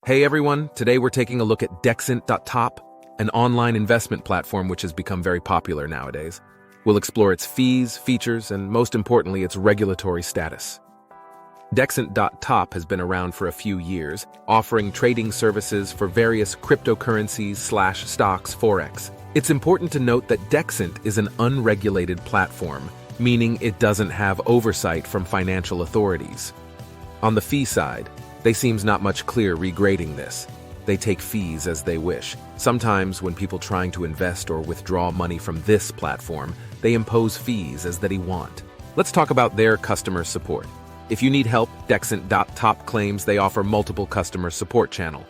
Hey everyone, today we're taking a look at Dexint.top, an online investment platform which has become very popular nowadays. We'll explore its fees, features, and most importantly, its regulatory status. Dexint.top has been around for a few years, offering trading services for various cryptocurrencies/stocks forex. It's important to note that Dexint is an unregulated platform, meaning it doesn't have oversight from financial authorities. On the fee side, they seems not much clear regrading this. They take fees as they wish. Sometimes when people trying to invest or withdraw money from this platform, they impose fees as they want. Let's talk about their customer support. If you need help, Dexint.top claims they offer multiple customer support channels,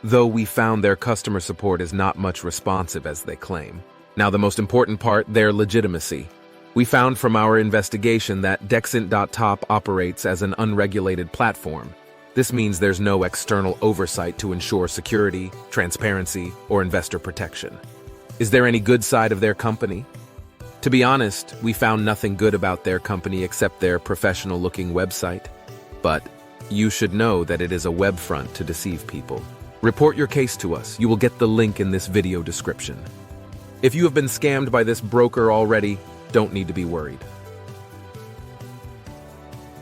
though we found their customer support is not much responsive as they claim. Now the most important part, their legitimacy. We found from our investigation that Dexint.top operates as an unregulated platform. This means there's no external oversight to ensure security, transparency, or investor protection. Is there any good side of their company? To be honest, we found nothing good about their company except their professional-looking website. But you should know that it is a web front to deceive people. Report your case to us. You will get the link in this video description. If you have been scammed by this broker already, don't need to be worried.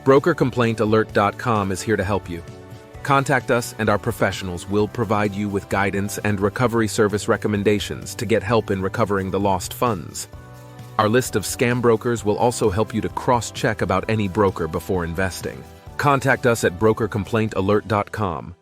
BrokerComplaintAlert.com is here to help you. Contact us and our professionals will provide you with guidance and recovery service recommendations to get help in recovering the lost funds. Our list of scam brokers will also help you to cross-check about any broker before investing. Contact us at BrokerComplaintAlert.com.